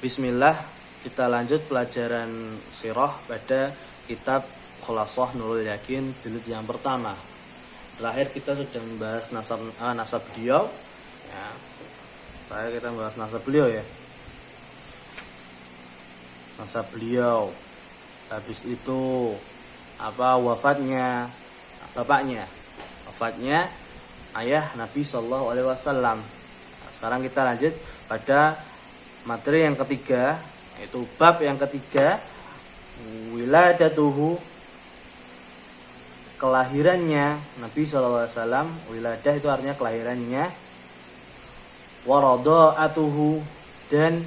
Bismillah, kita lanjut pelajaran sirah pada kitab Khulasah Nurul Yakin jilid yang pertama. Terakhir kita sudah membahas nasab beliau. Ya. Terakhir kita membahas nasab beliau ya. Nasab beliau. Habis itu wafatnya bapaknya. Wafatnya ayah Nabi Sallallahu Alaihi Wasallam. Nah, sekarang kita lanjut pada materi yang ketiga, yaitu bab yang ketiga, wiladatuhu, kelahirannya Nabi Sallallahu Alaihi Wasallam. Wiladah itu artinya kelahirannya. Warada'atuhu, dan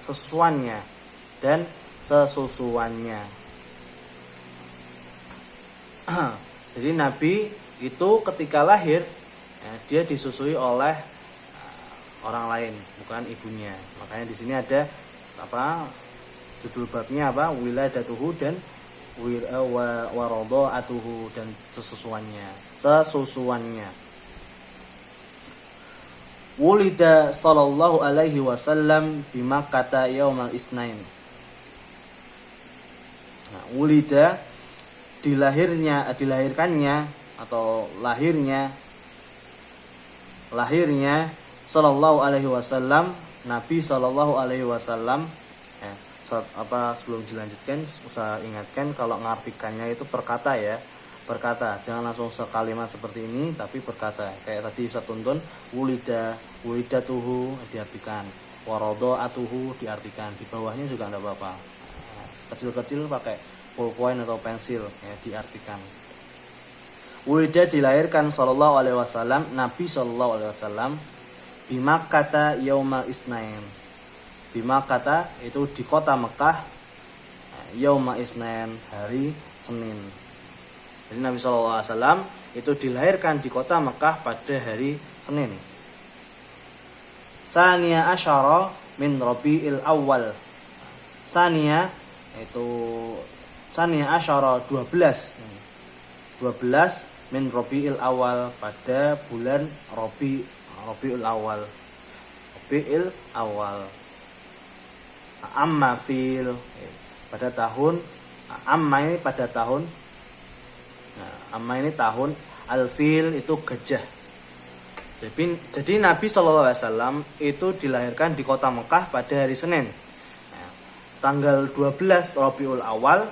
sesusuannya, dan sesusuannya. Jadi Nabi itu ketika lahir ya, dia disusui oleh orang lain, bukan ibunya. Makanya di sini ada judul babnya wiladatuhu dan warada'atuhu, dan sesusuannya. Wulida sallallahu alaihi wasallam bi Makkah yaumal isnain. Nah, wulida dilahirkannya atau lahirnya sallallahu alaihi wasallam, Nabi sallallahu alaihi wasallam. Sebelum dilanjutkan usah ingatkan kalau mengartikannya itu perkata ya. Perkata, jangan langsung sekalimat seperti ini, tapi berkata. Kayak tadi Ustaz tuntun, wulidatuhu diartikan, warada'atuhu diartikan. Di bawahnya juga enggak apa-apa. Kecil-kecil pakai ballpoint atau pensil ya, diartikan. Wulida dilahirkan sallallahu alaihi wasallam, Nabi sallallahu alaihi wasallam di Makkah yaumal isnain. Di Makkah itu di kota Mekah, yaumal isnain, hari Senin. Jadi Nabi sallallahu alaihi wasallam itu dilahirkan di kota Mekah pada hari Senin. Saniya asyara min Rabiul Awal. Saniya asyara 12 min Rabiul Awal, pada bulan Rabiul Awal. Rabiul Awal. Amma fil, pada tahun, amma ini pada tahun. Nah, amma ini tahun, al-fil itu gajah. Jadi Nabi SAW itu dilahirkan di kota Mekah pada hari Senin, nah, tanggal 12 Rabiul Awal,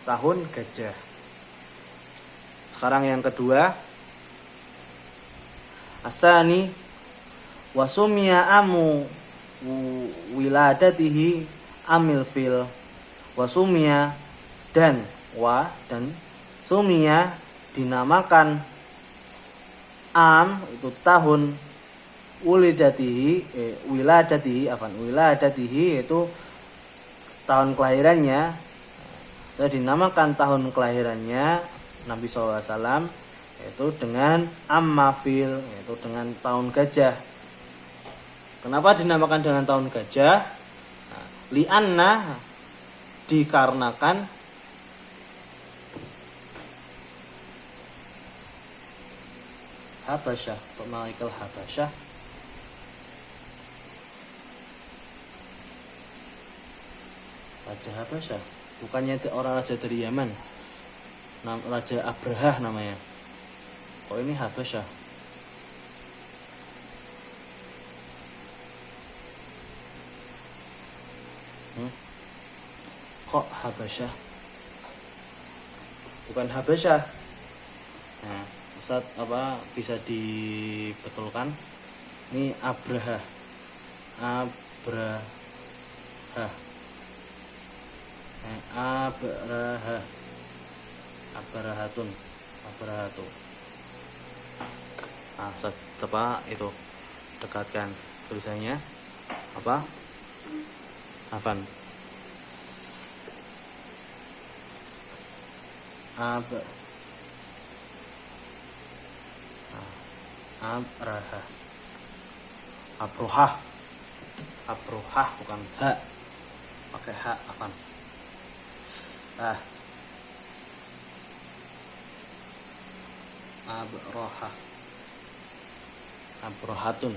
tahun gajah. Sekarang yang kedua, asani wasumiya amu wiladatihi amil fil. Wasumiya dan sumia dinamakan am itu tahun, wiladatihi itu tahun kelahirannya. Dinamakan tahun kelahirannya Nabi SAW yaitu dengan ammafil, yaitu dengan tahun gajah. Kenapa dinamakan dengan tahun gajah? Lianna, dikarenakan Habasyah, Malikul Habasyah, Raja Habasyah, bukannya orang raja dari Yaman, Raja Abraha namanya. Kok ini Habasyah? Kok Habasyah? Bukan Habasyah. Nah, Ustaz bisa dibetulkan? Ini Abraha. Abrahatu. Nah, Ustaz itu dekatkan tulisannya Afan. Abrohah bukan ha, pakai ha apa? Abrohah, abrohatun.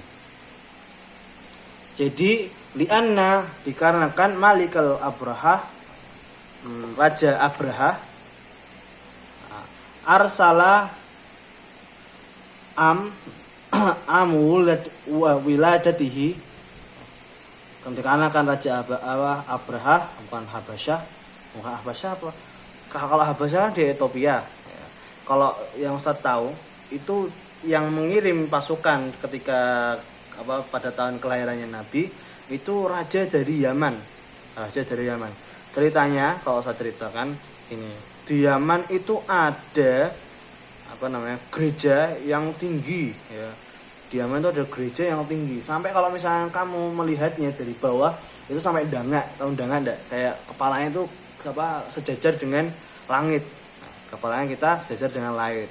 Jadi lianna dikarenakan Malikal Abraha, Raja Abraha, arsala wiladatihi, dikarenakan Raja Abraha, bukan Habasyah apa? Kalau Habasyah kan di Ethiopia. Kalau yang Ustaz tahu itu yang mengirim pasukan ketika pada tahun kelahirannya Nabi itu raja dari Yaman. Ceritanya kalau saya ceritakan ini, di Yaman itu ada gereja yang tinggi ya. Di Yaman itu ada gereja yang tinggi sampai kalau misalnya kamu melihatnya dari bawah itu sampai tahu enggak, kayak kepalanya itu sejajar dengan langit. Kepalanya kita sejajar dengan langit.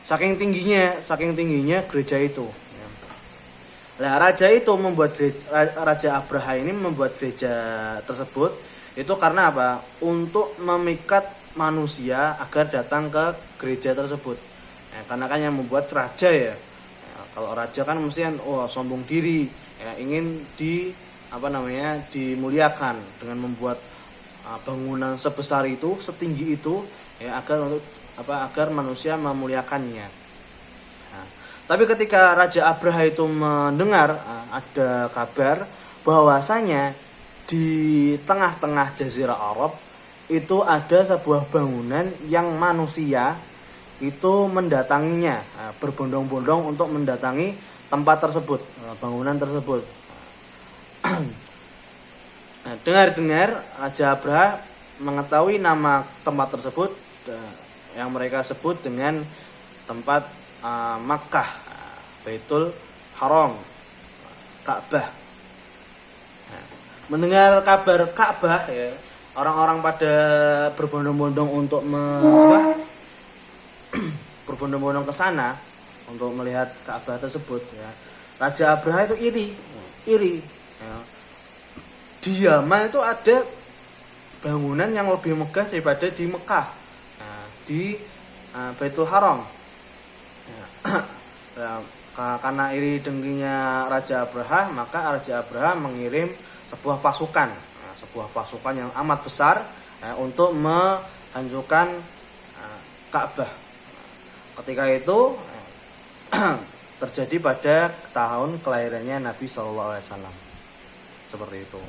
saking tingginya gereja itu. Nah, Raja Abraha ini membuat gereja tersebut itu karena apa? Untuk memikat manusia agar datang ke gereja tersebut. Karena kan yang membuat raja ya. Kalau raja kan mesti sombong diri, ingin dimuliakan dengan membuat bangunan sebesar itu, setinggi itu, agar manusia memuliakannya. Nah, tapi ketika Raja Abraha itu mendengar ada kabar bahwasanya di tengah-tengah Jazirah Arab itu ada sebuah bangunan yang manusia itu mendatanginya, berbondong-bondong untuk mendatangi tempat tersebut, bangunan tersebut. Nah, dengar-dengar Raja Abraha mengetahui nama tempat tersebut yang mereka sebut dengan tempat Makkah, Baitul Haram, Ka'bah. Nah, mendengar kabar Ka'bah ya, orang-orang pada berbondong-bondong untuk berbondong-bondong ke sana untuk melihat Ka'bah tersebut ya. Raja Abraha itu iri ya. Di Yaman itu ada bangunan yang lebih megah daripada di Mekah, di Baitul Haram. Karena iri dengkinya Raja Abraha, maka Raja Abraha mengirim sebuah pasukan yang amat besar untuk menghancurkan Ka'bah. Ketika itu terjadi pada tahun kelahirannya Nabi SAW. Seperti itu.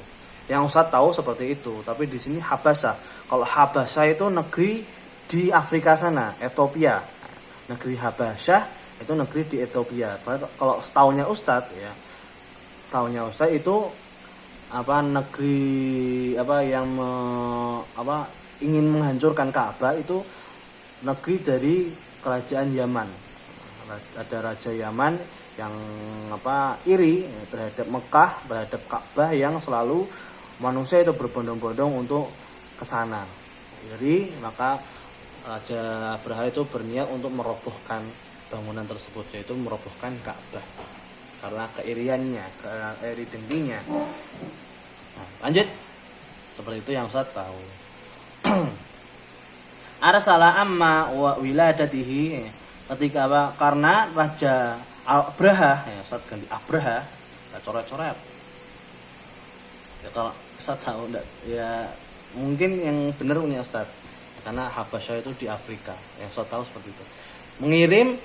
Yang Ustaz tahu seperti itu, tapi di sini Habasah. Kalau Habasah itu negeri di Afrika sana, Ethiopia. Negeri Habasyah itu negeri di Ethiopia. Kalau setaunya Ustaz itu negeri yang ingin menghancurkan Ka'bah itu negeri dari kerajaan Yaman. Ada raja Yaman yang iri terhadap Mekah, terhadap Ka'bah yang selalu manusia itu berbondong-bondong untuk ke sana. Iri, maka Raja Abraha itu berniat untuk merobohkan bangunan tersebut, yaitu merobohkan Ka'bah karena keiriannya, iri dengkinya. Nah, lanjut. Seperti itu yang Ustaz tahu. Arsala amma wa wiladatihi, ketika karena Raja Abraha, Ustaz ganti Abraha, enggak coret-coret. Ya kalau Ustaz tahu enggak, ya mungkin yang benar punya Ustaz. Karena Habasyah itu di Afrika, yang Ustaz tahu seperti itu. Mengirim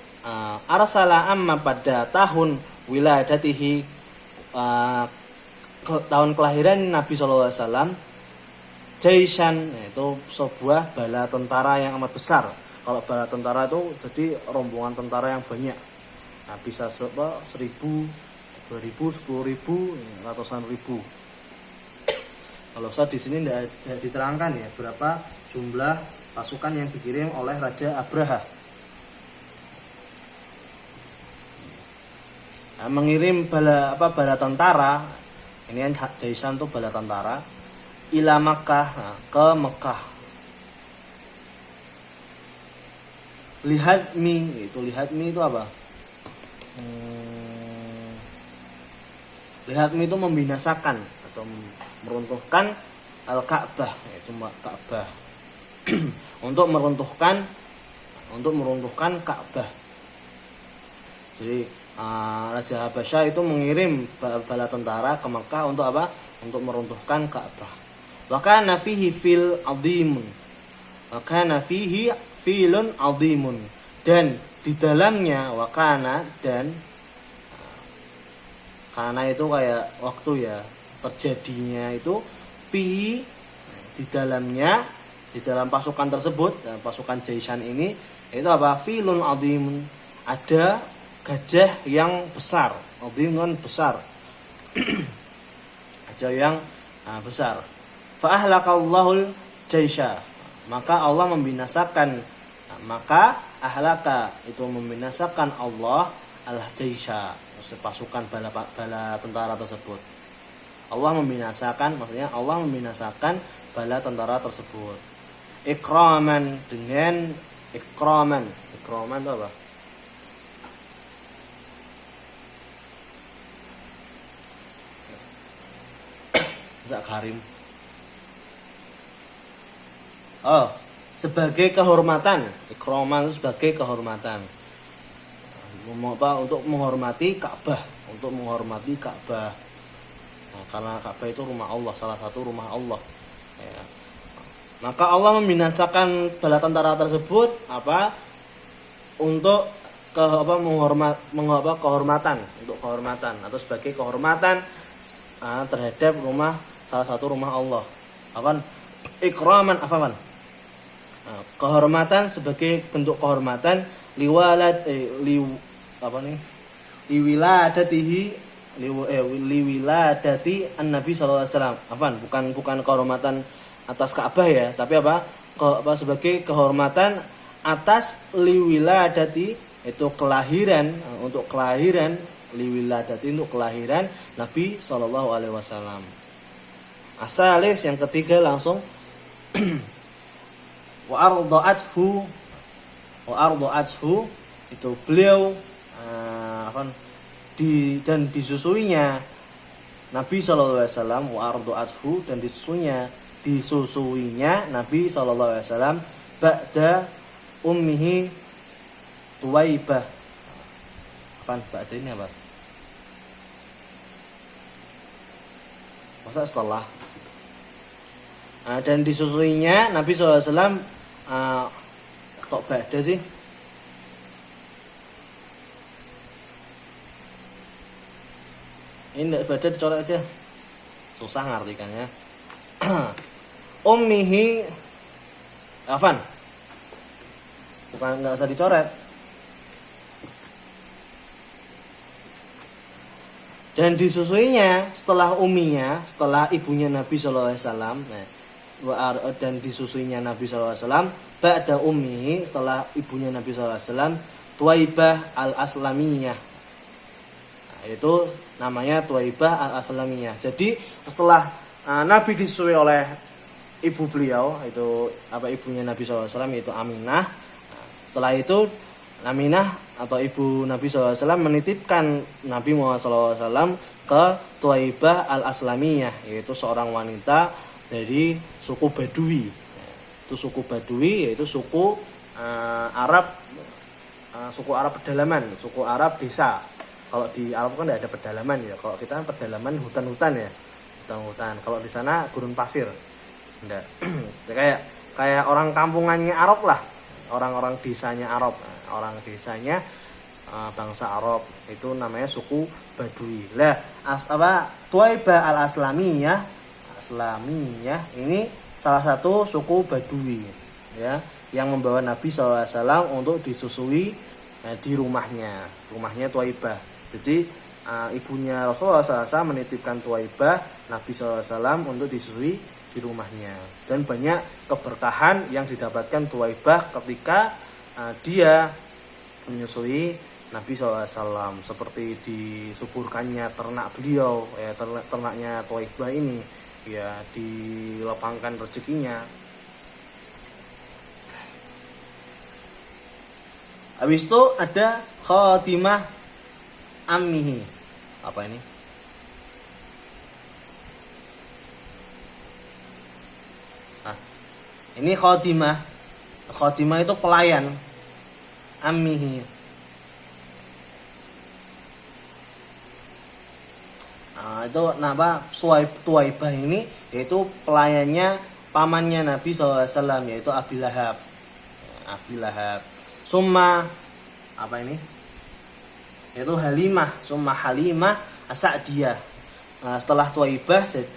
arsala amma pada tahun wiladatihi, tahun kelahiran Nabi SAW, Jaishan, yaitu sebuah bala tentara yang amat besar. Kalau bala tentara itu jadi rombongan tentara yang banyak. Nah, bisa 1.000, 2.000, 10.000, ratusan ribu. Kalau Ustaz di sini tidak diterangkan ya berapa jumlah pasukan yang dikirim oleh Raja Abraha. Nah, mengirim bala tentara, ini kan Jaisan itu bala tentara, ila Makkah, ke Mekah. Lihat mi itu apa? Lihat mi itu membinasakan atau meruntuhkan Al-Ka'bah, yaitu Ka'bah. untuk meruntuhkan Ka'bah. Jadi Raja Habasyah itu mengirim bala tentara ke Mekah untuk apa? Untuk meruntuhkan Ka'bah. Wa kana fihi fil 'adzimun. Wa kana fihi filun 'adzimun. Dan di dalamnya wa kana, dan karena itu kayak waktu ya, terjadinya itu fihi, di dalamnya, di dalam pasukan tersebut, dan pasukan Jaisan ini itu apa? Filun 'adzimun. Ada gajah yang besar. Adhim kan besar. Gajah yang besar. Fa ahlakallahul jaisha. Maka Allah membinasakan, maka ahlaka itu membinasakan Allah al-jaisha, pasukan bala tentara tersebut. Allah membinasakan, maksudnya Allah membinasakan bala tentara tersebut. Ikraman, dengan ikraman. Ikraman itu apa? Karim. Oh, sebagai kehormatan. Ikraman itu sebagai kehormatan. Untuk menghormati Ka'bah, untuk menghormati Ka'bah. Nah, karena Ka'bah itu rumah Allah, salah satu rumah Allah. Ya. Maka Allah membinasakan bala tentara tersebut untuk kehormatan, untuk kehormatan atau sebagai kehormatan terhadap salah satu rumah Allah. Ikraman kehormatan, sebagai bentuk kehormatan liwiladati an-nabi sallallahu alaihi wasallam. Bukan kehormatan atas Ka'bah ya, tapi sebagai kehormatan atas liwiladati, itu kelahiran, untuk kelahiran, liwiladati untuk kelahiran Nabi sallallahu alaihi wasallam. Asalis, yang ketiga langsung wa arda'athu itu beliau dan disusuinya Nabi sallallahu alaihi wasallam, wa arda'athu, dan disusuinya Nabi sallallahu alaihi wasallam ba'da ummihi Tuwaibah. Ba'da ini apa? Masa setelah? Dan disusuinya Nabi SAW, kok ba'da sih? Ini ba'da dicoret aja, susah ngartikannya. Ummihi bukan, nggak usah dicoret. Dan disusuinya setelah uminya, setelah ibunya Nabi sallallahu alaihi wasallam. Dan disusuinya Nabi sallallahu alaihi wasallam ba'da ummihi, setelah ibunya Nabi sallallahu alaihi wasallam, Tuwaibah al-Aslamiyah. Itu namanya Tuwaibah al-Aslamiyah. Jadi setelah Nabi disusui oleh ibu beliau, itu ibunya Nabi sallallahu alaihi wasallam, yaitu Aminah. Setelah itu Aminah atau ibu Nabi SAW menitipkan Nabi Muhammad SAW ke Tuwaibah al-Aslamiyah, yaitu seorang wanita dari suku Badui. Itu suku Badui, yaitu suku Arab, suku Arab pedalaman, suku Arab desa. Kalau di Arab kan tidak ada pedalaman ya. Kalau kita kan pedalaman hutan-hutan ya, hutan-hutan. Kalau di sana gurun pasir. Enggak. kayak orang kampungannya Arab lah. Orang-orang desanya Arab, orang desanya bangsa Arab, itu namanya suku Badui. Lah, Tuwaibah al-Aslamiyah, ini salah satu suku Badui ya, yang membawa Nabi SAW untuk disusui di rumahnya Tuwaibah. Jadi ibunya Rasulullah SAW menitipkan Tuwaibah Nabi SAW untuk disusui di rumahnya, dan banyak keberkahan yang didapatkan Tuwaibah ketika dia menyusui Nabi SAW, seperti disuburkannya ternak beliau, ternaknya Tuwaibah ini ya, dilapangkan rezekinya. Habis itu ada khatimah ammihi. Apa ini? Ini khatimah. Khatimah itu pelayan. Ammihi. itu Tuwaibah ini yaitu pelayannya pamannya Nabi SAW, yaitu Abi Lahab. Abi Lahab. Summa apa ini? Yaitu Halimah, summa Halimah As-Sa'diyah. Setelah Tuwaibah jadi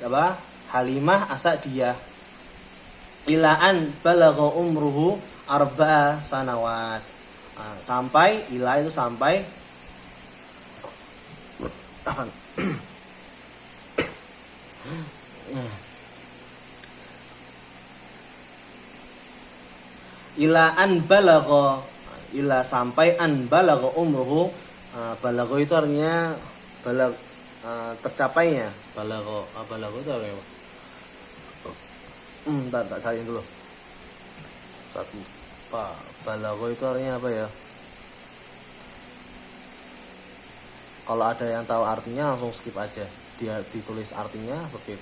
Halimah As-Sa'diyah. Ilaan balagha umruhu arba'a sanawat. Sampai ila itu sampai ila an balagha, ila sampai an balagha umruhu. Balagha itu artinya tercapainya. Balagha itu apa? Tak cari dulu. Balagha itu artinya apa ya? Kalau ada yang tahu artinya langsung skip aja. Dia ditulis artinya skip.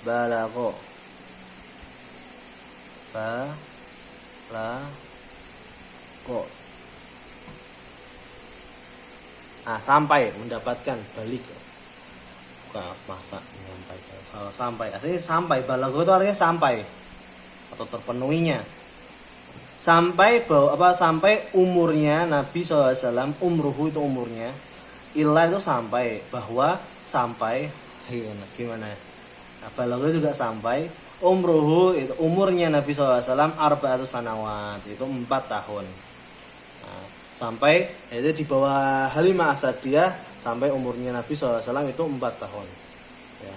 Balagha. Kok sampai mendapatkan balik, bukan masa menyampaikan. Sampai aslinya sampai, balagha itu artinya sampai atau terpenuhinya, sampai sampai umurnya Nabi SAW. Umruhu itu umurnya, ilah itu sampai, bahwa sampai gimana balagha juga sampai. Umruhu itu umurnya Nabi SAW arba'atu sanawat, itu 4 tahun. Sampai itu di bawah Halimah As-Sa'diyah, sampai umurnya Nabi SAW itu 4 tahun. Ya.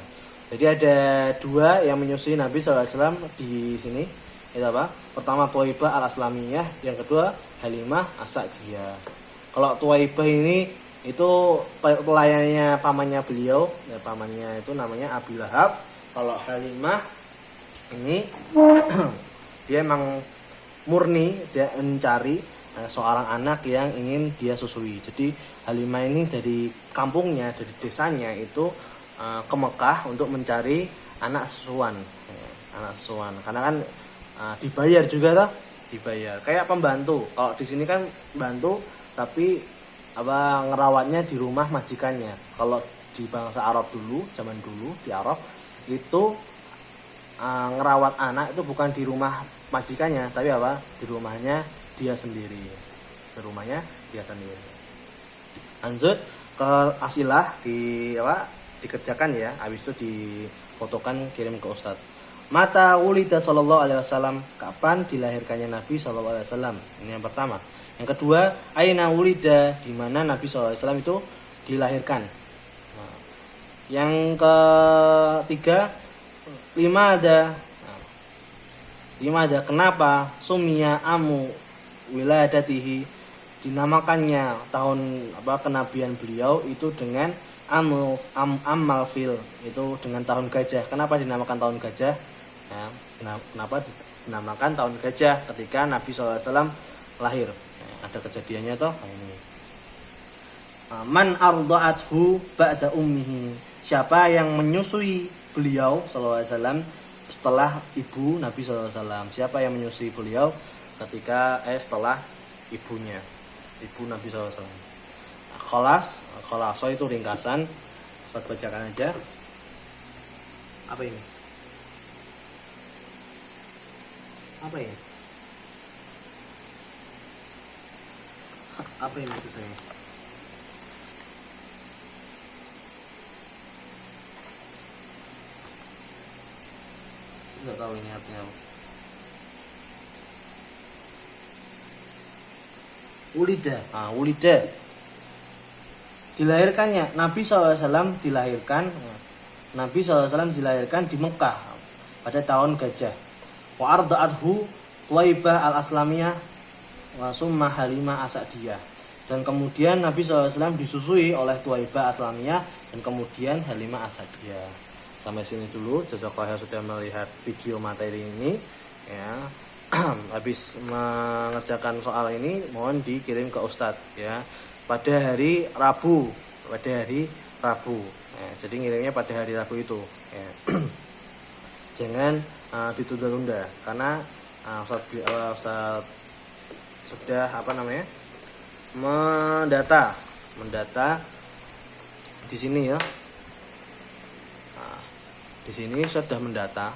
Jadi ada 2 yang menyusui Nabi SAW di sini. Itu apa? Pertama Tuwaibah Al-Aslamiyah, yang kedua Halimah As-Sa'diyah. Kalau Tuwaibah ini itu pelayannya pamannya beliau, ya, pamannya itu namanya Abi Lahab. Kalau Halimah ini dia emang murni, dia mencari seorang anak yang ingin dia susui. Jadi Halimah ini dari kampungnya, dari desanya itu ke Mekah untuk mencari anak susuan. Anak susuan. Karena kan dibayar juga toh, dibayar. Kayak pembantu. Kalau di sini kan bantu tapi ngerawatnya di rumah majikannya. Kalau di bangsa Arab dulu, zaman dulu di Arab itu ngerawat anak itu bukan di rumah majikannya, tapi di rumahnya dia sendiri. Di rumahnya dia sendiri. Lanjut ke asilah dikerjakan ya, habis itu difotokan kirim ke ustadz. Mata wulida sallallahu alaihi wasallam, kapan dilahirkannya Nabi sallallahu alaihi wasallam? Ini yang pertama. Yang kedua, aina wulida, di mana Nabi sallallahu alaihi wasallam itu dilahirkan. Yang ketiga, lima ada kenapa sumia amu wiladatihi, dinamakannya tahun kenabian beliau itu dengan amal fil, itu dengan tahun gajah. Kenapa dinamakan tahun gajah? Kenapa dinamakan tahun gajah? Ketika Nabi SAW lahir, ada kejadiannya toh ini. Man arda'athu ba'da ummihi, siapa yang menyusui beliau sallallahu alaihi wasallam setelah ibu Nabi sallallahu alaihi wasallam. Siapa yang menyusui beliau ketika setelah ibunya, ibu Nabi sallallahu alaihi wasallam. Kholaso itu ringkasan. Ustaz bacakan aja. Apa ini? Apa ini? Apa ini tulisannya? Nggak tahu ini artinya apa. Ulida dilahirkannya Nabi SAW dilahirkan di Mekah pada tahun gajah. Wa arda'athu Tuwaibah Al-Aslamiyah wa summa Halimah As-Sa'diyah, dan kemudian Nabi SAW disusui oleh Tuwaibah Aslamiyah dan kemudian Halimah As-Sa'diyah. Sampai sini dulu. Jazakallahu sudah melihat video materi ini ya. Habis mengerjakan soal ini mohon dikirim ke Ustadz ya pada hari Rabu ya, jadi ngirimnya pada hari Rabu itu ya. Jangan ditunda-tunda karena Ustadz sudah mendata mendata di sini ya. Nah, di sini sudah mendata